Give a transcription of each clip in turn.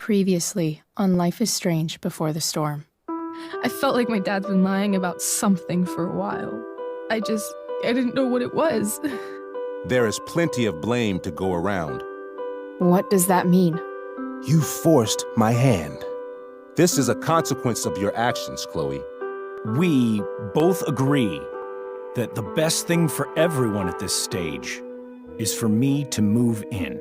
Previously on Life is Strange Before the Storm. I felt like my dad's been lying about something for a while. I didn't know what it was. There is plenty of blame to go around. What does that mean? You forced my hand. This is a consequence of your actions, Chloe. We both agree that the best thing for everyone at this stage is for me to move in.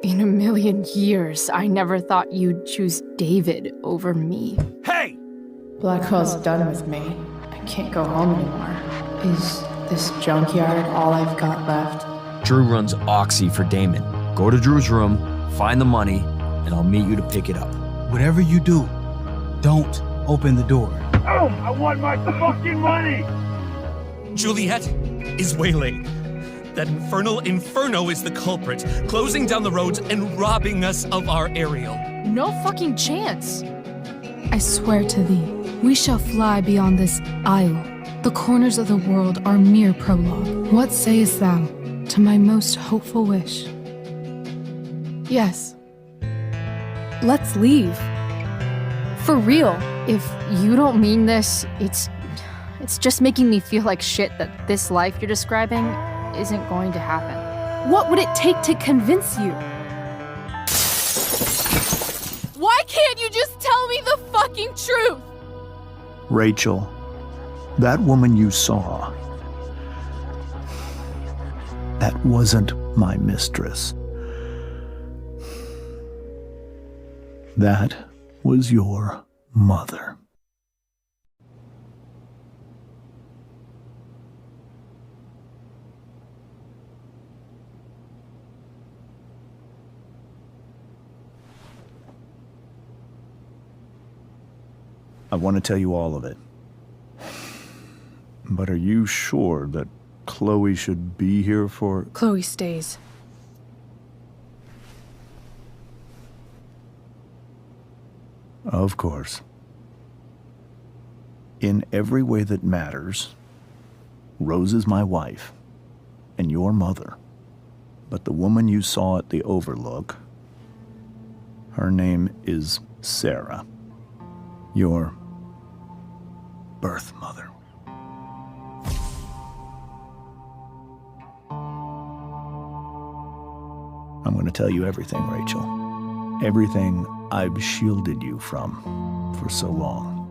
In a million years, I never thought you'd choose David over me. Hey! Blackwell's done with me. I can't go home anymore. Is this junkyard all I've got left? Drew runs Oxy for Damon. Go to Drew's room, find the money, and I'll meet you to pick it up. Whatever you do, don't open the door. Oh, I want my fucking money! Juliet is waylaid. That infernal inferno is the culprit, closing down the roads and robbing us of our aerial. No fucking chance. I swear to thee, we shall fly beyond this isle. The corners of the world are mere prologue. What sayest thou to my most hopeful wish? Yes. Let's leave. For real. If you don't mean this, it's just making me feel like shit that this life you're describing isn't going to happen. What would it take to convince you? Why can't you just tell me the fucking truth? Rachel, that woman you saw, that wasn't my mistress. That was your mother. I want to tell you all of it. But are you sure that Chloe should be here for... Chloe stays. Of course. In every way that matters, Rose is my wife and your mother. But the woman you saw at the Overlook, her name is Sarah, your birth mother. I'm going to tell you everything, Rachel. Everything I've shielded you from for so long.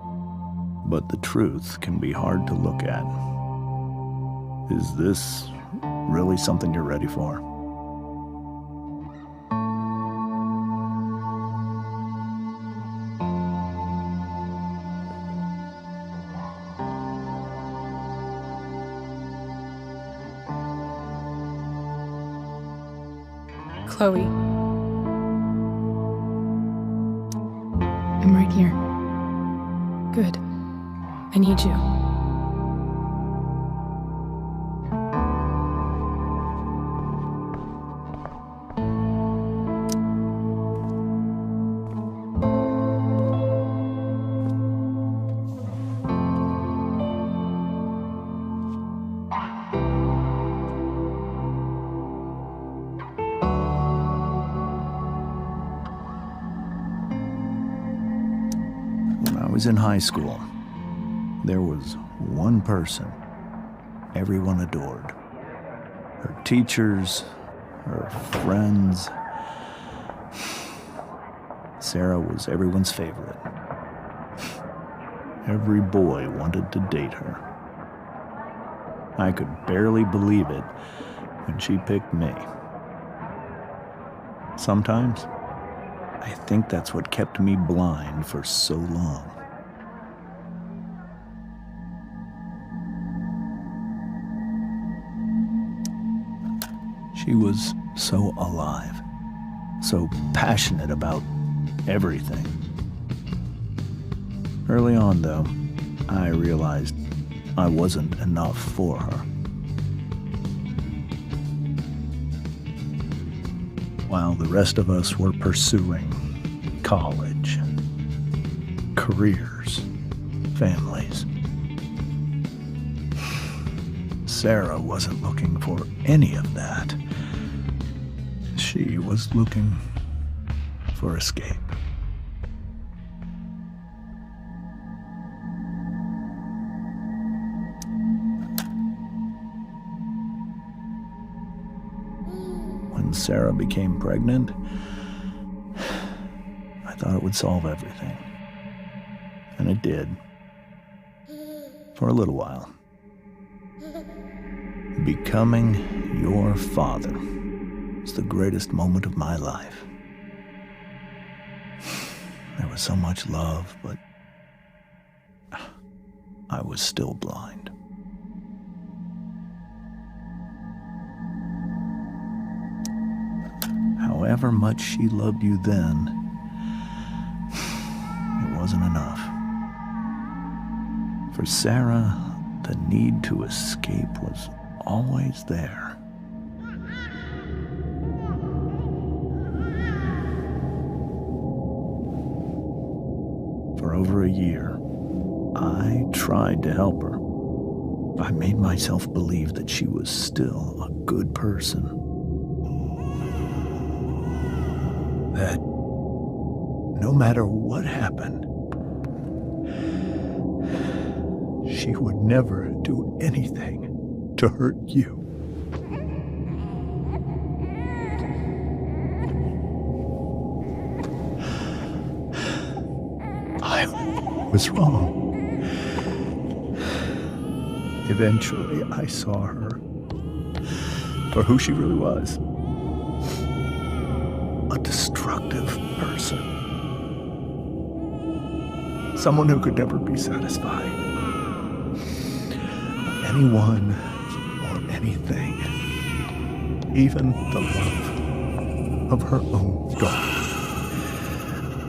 But the truth can be hard to look at. Is this really something you're ready for? Chloe. I'm right here. Good. I need you. When I was in high school, there was one person everyone adored. Her teachers, her friends. Sarah was everyone's favorite. Every boy wanted to date her. I could barely believe it when she picked me. Sometimes, I think that's what kept me blind for so long. She was so alive, so passionate about everything. Early on, though, I realized I wasn't enough for her. While the rest of us were pursuing college, careers, families, Sarah wasn't looking for any of that. She was looking for escape. when Sarah became pregnant, I thought it would solve everything. And it did. For a little while. Becoming your father was the greatest moment of my life. There was so much love, but I was still blind. However much she loved you then, it wasn't enough. For Sarah, the need to escape was always there. For over a year, I tried to help her. I made myself believe that she was still a good person. That no matter what happened, she would never do anything to hurt you. I was wrong. Eventually, I saw her for who she really was. A destructive person. Someone who could never be satisfied. Anyone or anything. Even the love of her own daughter.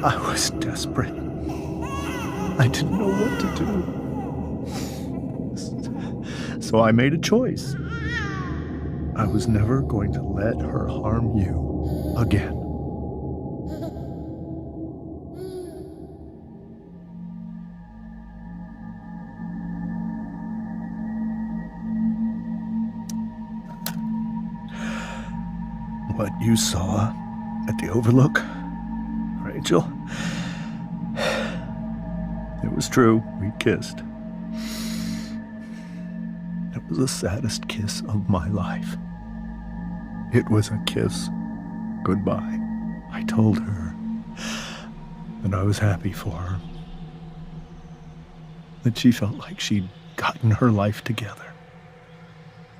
I was desperate. I didn't know what to do. So I made a choice. I was never going to let her harm you again. What you saw at the Overlook, Rachel, it was true. We kissed. It was the saddest kiss of my life. It was a kiss goodbye. I told her that I was happy for her. That she felt like she'd gotten her life together.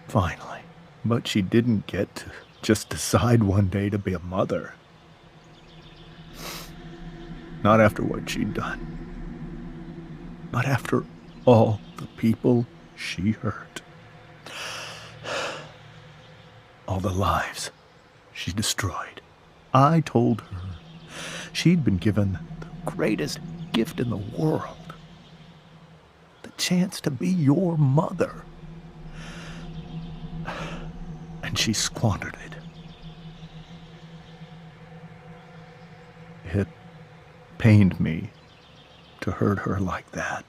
Finally. But she didn't get to just decide one day to be a mother. Not after what she'd done. Not after all the people she hurt. All the lives she destroyed. I told her she'd been given the greatest gift in the world. The chance to be your mother. And she squandered it. It pained me to hurt her like that.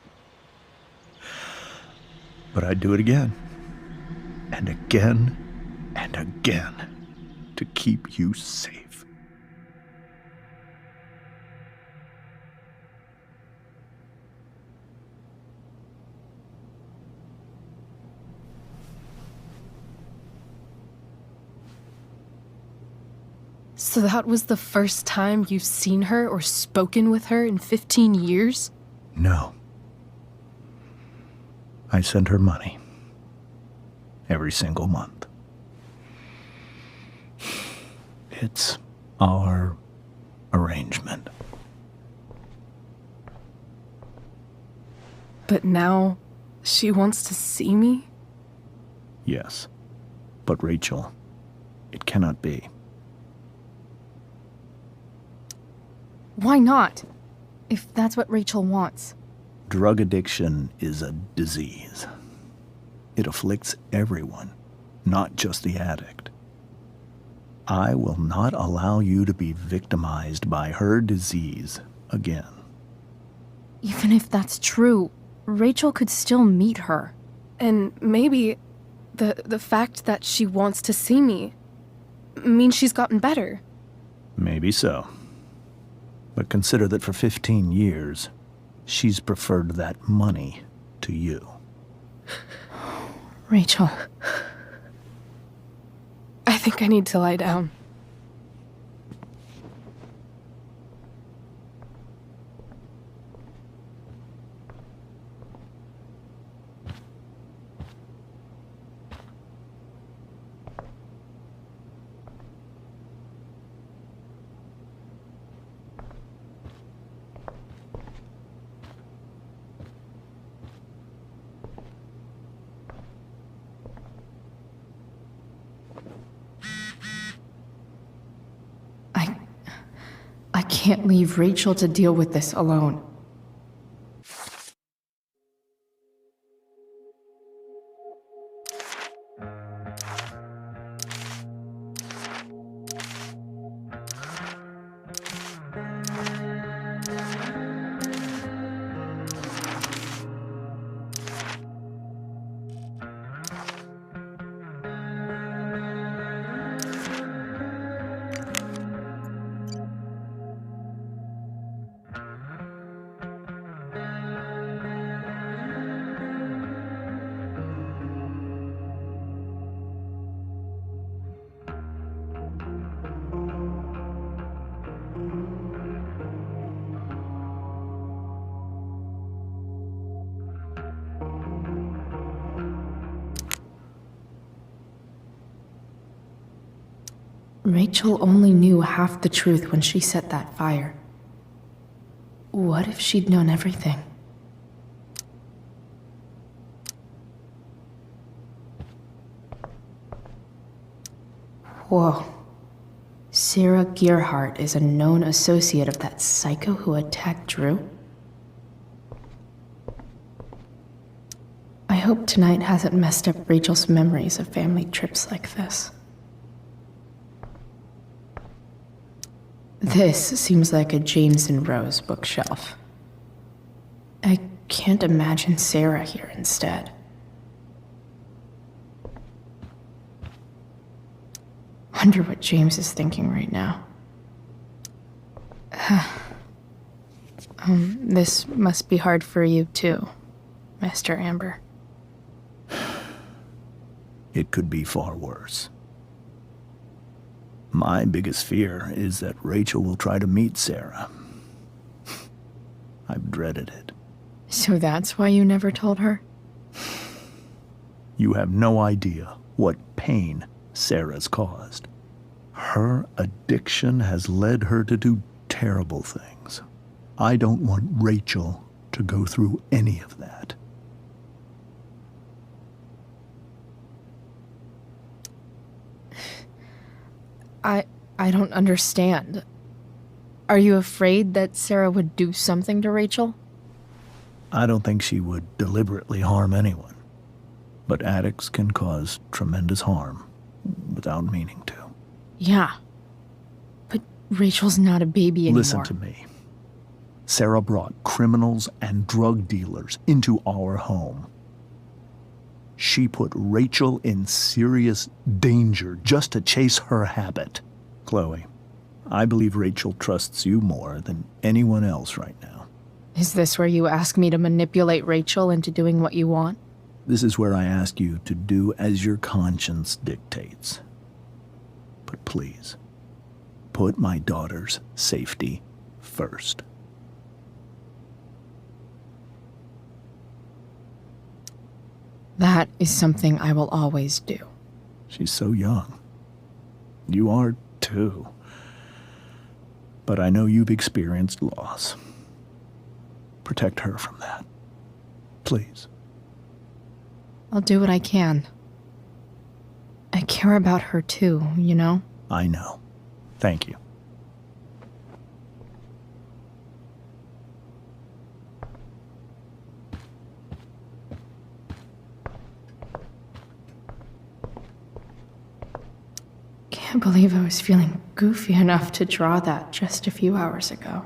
But I'd do it again. And again. And again. To keep you safe. So that was the first time you've seen her or spoken with her in 15 years? No. I send her money. Every single month. It's our arrangement. But now she wants to see me? Yes. But Rachel, it cannot be. Why not? If that's what Rachel wants. Drug addiction is a disease. It afflicts everyone, not just the addict. I will not allow you to be victimized by her disease again. Even if that's true, Rachel could still meet her. And maybe the fact that she wants to see me means she's gotten better. Maybe so. But consider that for 15 years, she's preferred that money to you. Rachel. I think I need to lie down. can't leave Rachel to deal with this alone. Rachel only knew half the truth when she set that fire. What if she'd known everything? Whoa. Sarah Gearhart is a known associate of that psycho who attacked Drew? I hope tonight hasn't messed up Rachel's memories of family trips like this. This seems like a James and Rose bookshelf. I can't imagine Sarah here instead. Wonder what James is thinking right now. This must be hard for you too, Master Amber. It could be far worse. My biggest fear is that Rachel will try to meet Sarah. I've dreaded it. So that's why you never told her? You have no idea what pain Sarah's caused. Her addiction has led her to do terrible things. I don't want Rachel to go through any of that. I don't understand. Are you afraid that Sarah would do something to Rachel? I don't think she would deliberately harm anyone. But addicts can cause tremendous harm without meaning to. Yeah. But Rachel's not a baby anymore. Listen to me. Sarah brought criminals and drug dealers into our home. She put Rachel in serious danger just to chase her habit. Chloe, I believe Rachel trusts you more than anyone else right now. Is this where you ask me to manipulate Rachel into doing what you want? This is where I ask you to do as your conscience dictates. But please, put my daughter's safety first. That is something I will always do. She's so young. You are too. But I know you've experienced loss. Protect her from that. Please. I'll do what I can. I care about her too, you know? I know. Thank you. Can't believe I was feeling goofy enough to draw that just a few hours ago.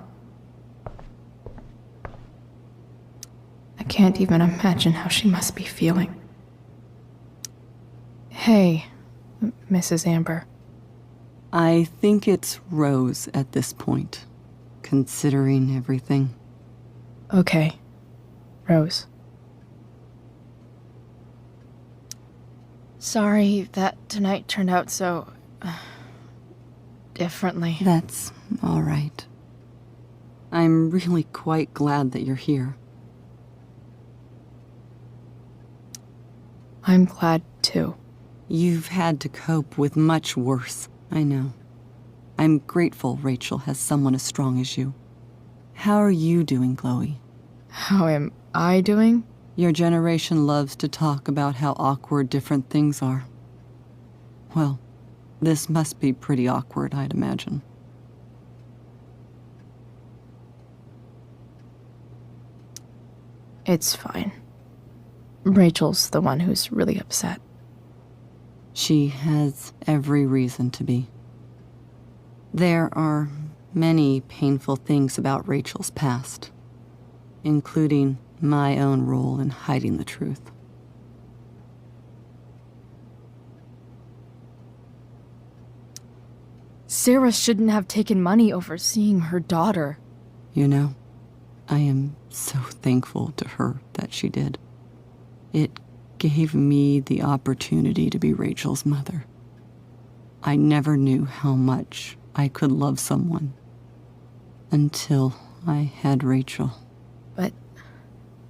I can't even imagine how she must be feeling. Hey, Mrs. Amber. I think it's Rose at this point, considering everything. Okay, Rose. Sorry that tonight turned out so... differently. That's all right. I'm really quite glad that you're here. I'm glad too. You've had to cope with much worse, I know. I'm grateful Rachel has someone as strong as you. How are you doing, Chloe? How am I doing? Your generation loves to talk about how awkward different things are. Well, this must be pretty awkward, I'd imagine. It's fine. Rachel's the one who's really upset. She has every reason to be. There are many painful things about Rachel's past, including my own role in hiding the truth. Sarah shouldn't have taken money over seeing her daughter. You know, I am so thankful to her that she did. It gave me the opportunity to be Rachel's mother. I never knew how much I could love someone until I had Rachel. But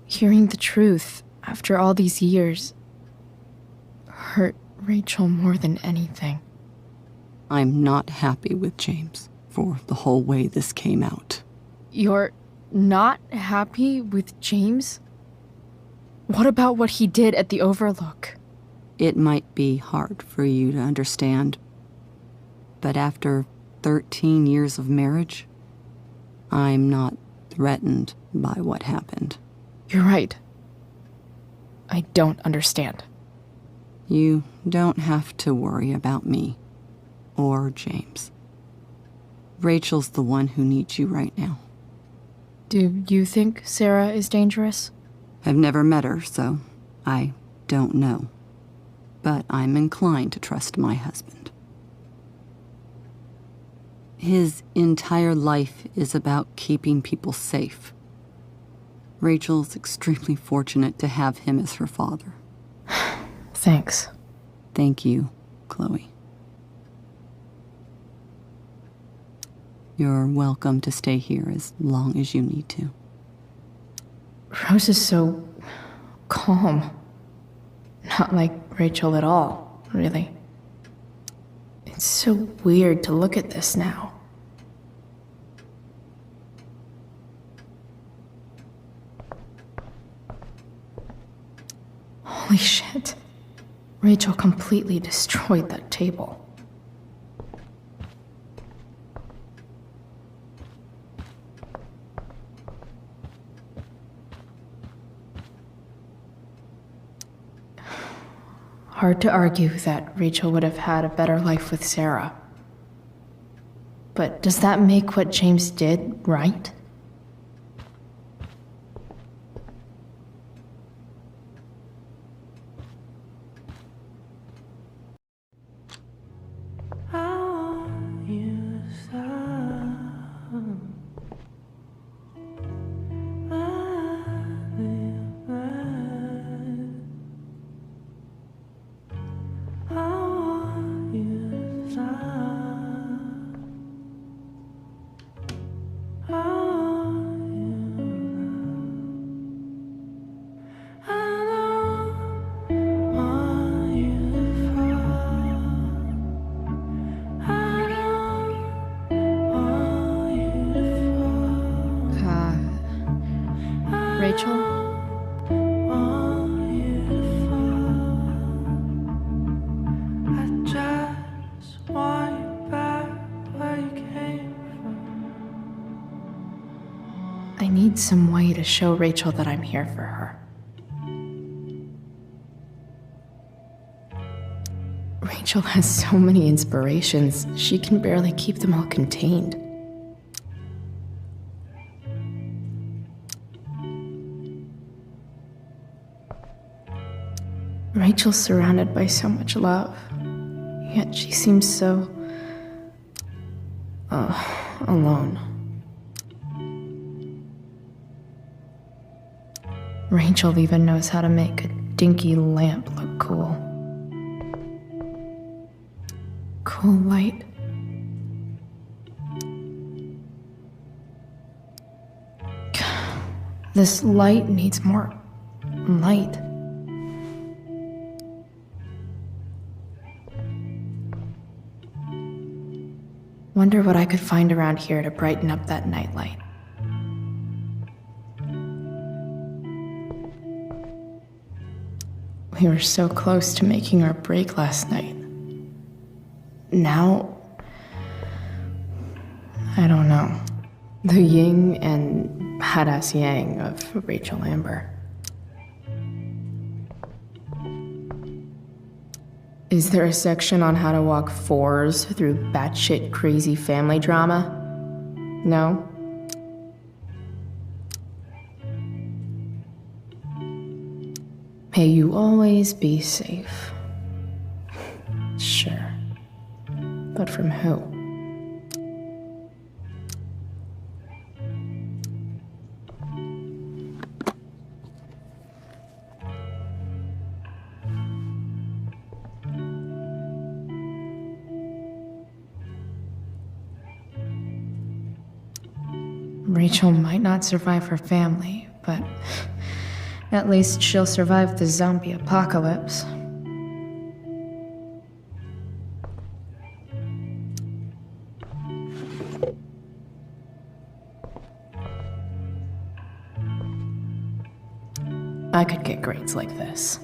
hearing the truth after all these years hurt Rachel more than anything. I'm not happy with James for the whole way this came out. You're not happy with James? What about what he did at the Overlook? It might be hard for you to understand, but after 13 years of marriage, I'm not threatened by what happened. You're right. I don't understand. You don't have to worry about me or James. Rachel's the one who needs you right now. Do you think Sarah is dangerous? I've never met her, so I don't know. But I'm inclined to trust my husband. His entire life is about keeping people safe. Rachel's extremely fortunate to have him as her father. Thanks. Thank you, Chloe. You're welcome to stay here as long as you need to. Rose is so calm. Not like Rachel at all, really. It's so weird to look at this now. Holy shit. Rachel completely destroyed that table. Hard to argue that Rachel would have had a better life with Sarah. But does that make what James did right? Rachel? I need some way to show Rachel that I'm here for her. Rachel has so many inspirations, she can barely keep them all contained. Rachel's surrounded by so much love, yet she seems so... alone. Rachel even knows how to make a dinky lamp look cool. Cool light. This light needs more light. Wonder what I could find around here to brighten up that nightlight. We were so close to making our break last night. Now, I don't know. The yin and badass yang of Rachel Amber. Is there a section on how to walk fours through batshit crazy family drama? No? May you always be safe. Sure. But from who? Rachel might not survive her family, but at least she'll survive the zombie apocalypse. I could get grades like this.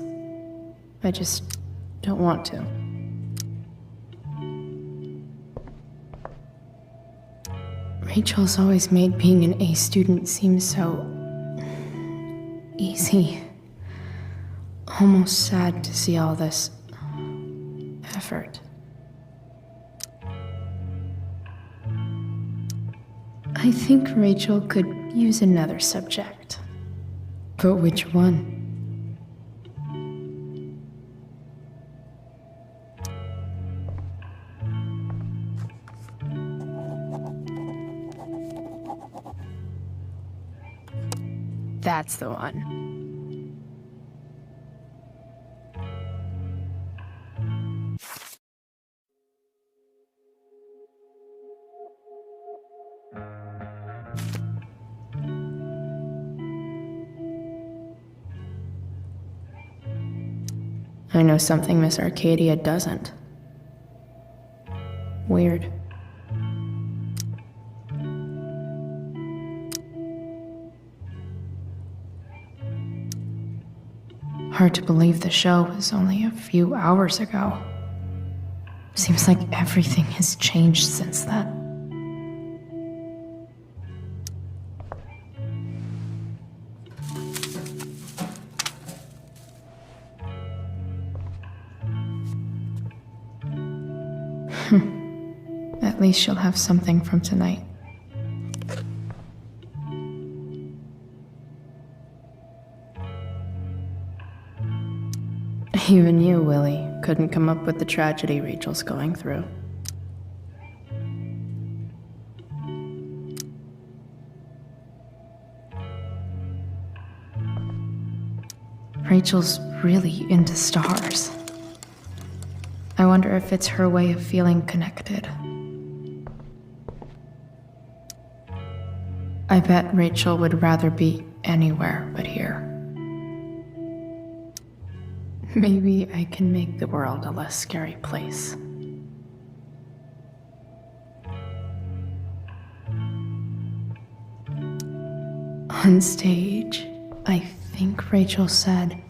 I just don't want to. Rachel's always made being an A student seem so easy. Almost sad to see all this effort. I think Rachel could use another subject. But which one? That's the one. I know something Miss Arcadia doesn't. Weird. Hard to believe the show was only a few hours ago. Seems like everything has changed since then. At least she'll have something from tonight. Even you, Willie, couldn't come up with the tragedy Rachel's going through. Rachel's really into stars. I wonder if it's her way of feeling connected. I bet Rachel would rather be anywhere but here. Maybe I can make the world a less scary place. On stage, I think Rachel said,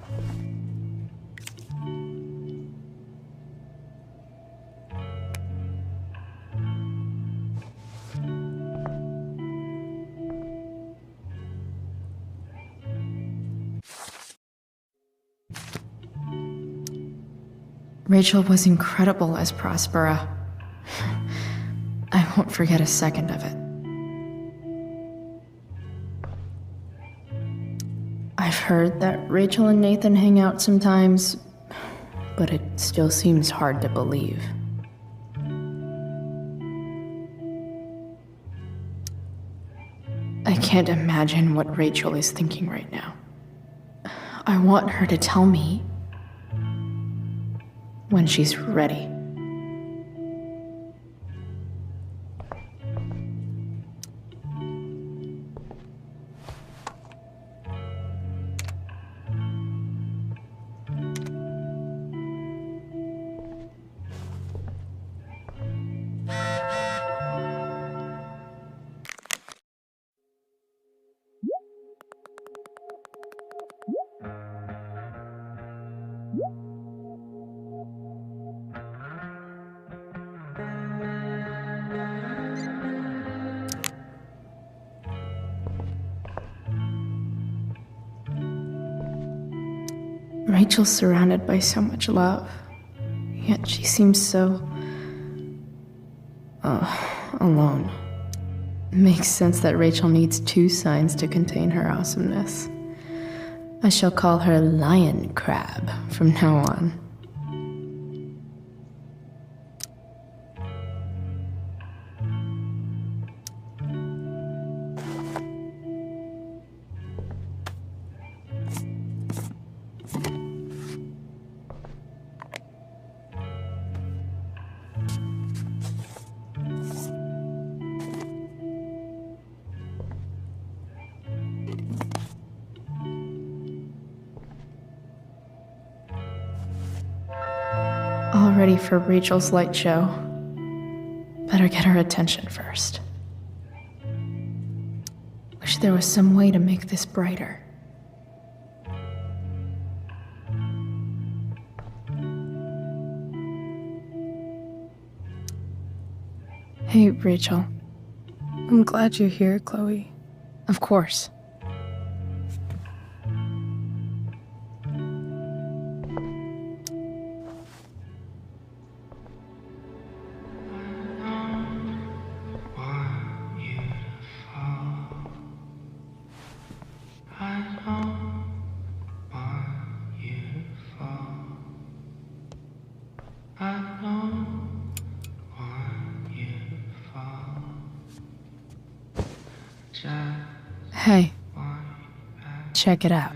Rachel was incredible as Prospera. I won't forget a second of it. I've heard that Rachel and Nathan hang out sometimes, but it still seems hard to believe. I can't imagine what Rachel is thinking right now. I want her to tell me when she's ready. Rachel's surrounded by so much love. Yet she seems so... alone. Makes sense that Rachel needs 2 signs to contain her awesomeness. I shall call her Lion Crab from now on. All ready for Rachel's light show. Better get her attention first. Wish there was some way to make this brighter. Hey, Rachel. I'm glad you're here, Chloe. Of course. Hey, check it out.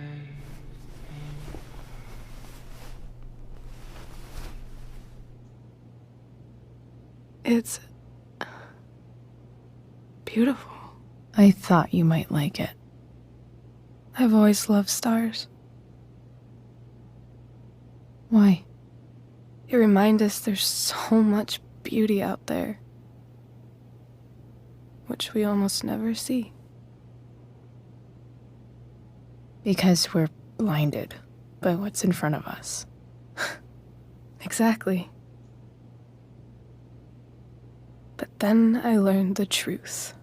It's beautiful. I thought you might like it. I've always loved stars. Why? They remind us there's so much beauty out there, which we almost never see. Because we're blinded by what's in front of us. Exactly. But then I learned the truth.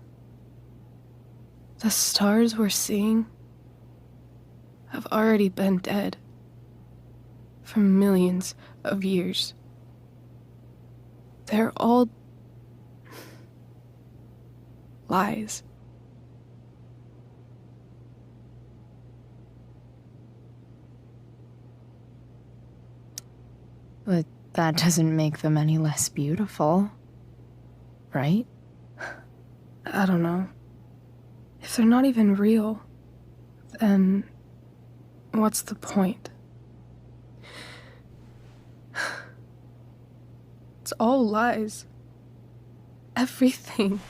The stars we're seeing have already been dead for millions of years. They're all lies. But that doesn't make them any less beautiful, right? I don't know. If they're not even real, then what's the point? It's all lies. Everything.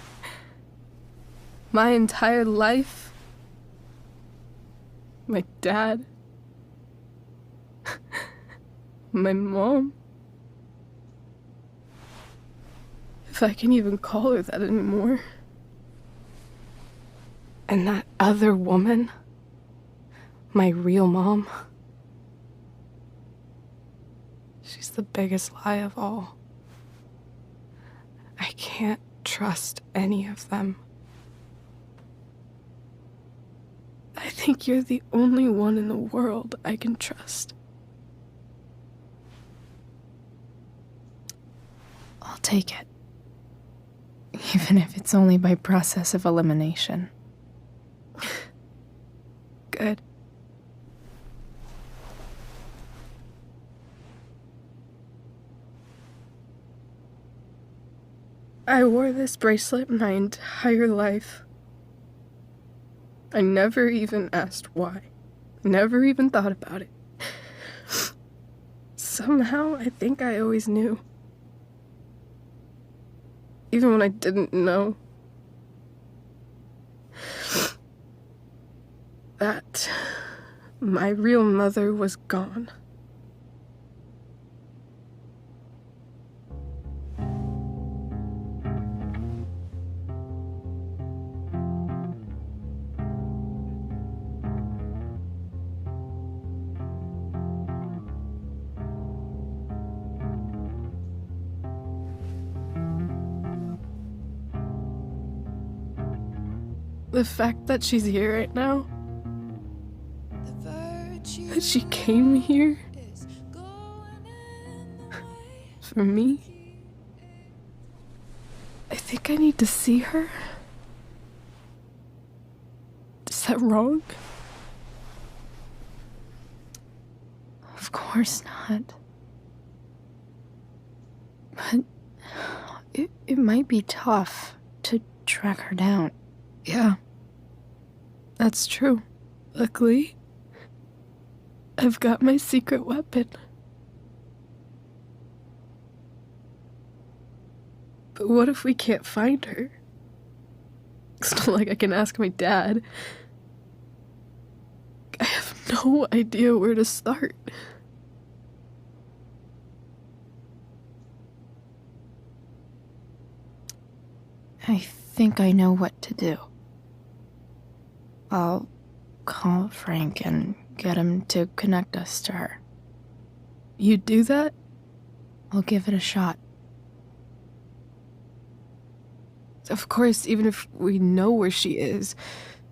My entire life. My dad. My mom. If I can even call her that anymore. And that other woman. My real mom. She's the biggest lie of all. I can't trust any of them. I think you're the only one in the world I can trust. I'll take it. Even if it's only by process of elimination. Good. I wore this bracelet my entire life. I never even asked why. Never even thought about it. Somehow, I think I always knew. Even when I didn't know. That my real mother was gone. The fact that she's here right now, that she came here, For me? I think I need to see her. Is that wrong? Of course not. But it might be tough to track her down. Yeah. That's true. Luckily, I've got my secret weapon. But what if we can't find her? It's not like I can ask my dad. I have no idea where to start. I think I know what to do. I'll call Frank and get him to connect us to her. You do that? I'll give it a shot. Of course, even if we know where she is,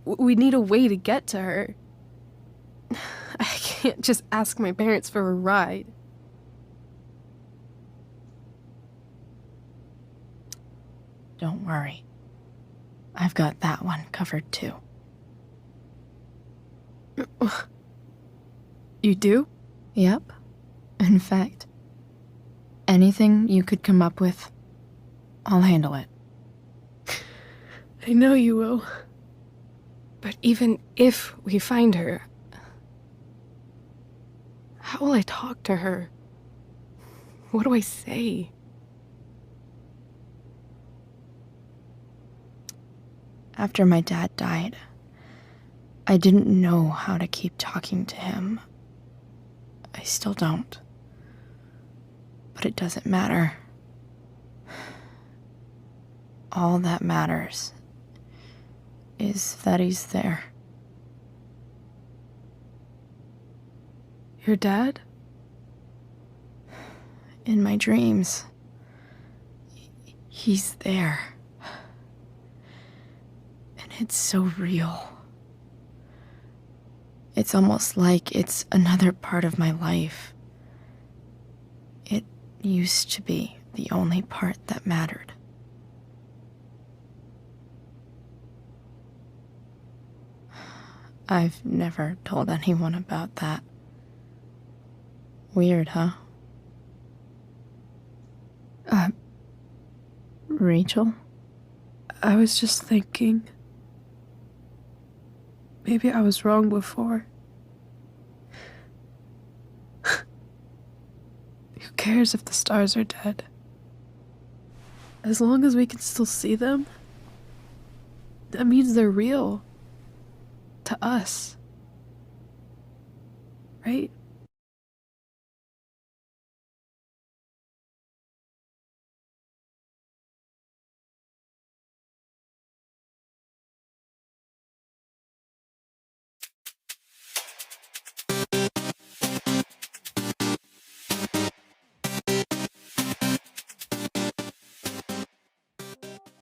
we need a way to get to her. I can't just ask my parents for a ride. Don't worry. I've got that one covered too. You do? Yep. In fact, anything you could come up with, I'll handle it. I know you will. But even if we find her, how will I talk to her? What do I say? After my dad died, I didn't know how to keep talking to him. I still don't. But it doesn't matter. All that matters is that he's there. Your dad? In my dreams, he's there. And it's so real. It's almost like it's another part of my life. It used to be the only part that mattered. I've never told anyone about that. Weird, huh? Rachel? I was just thinking. Maybe I was wrong before. Who cares if the stars are dead? As long as we can still see them, that means they're real. To us. Right?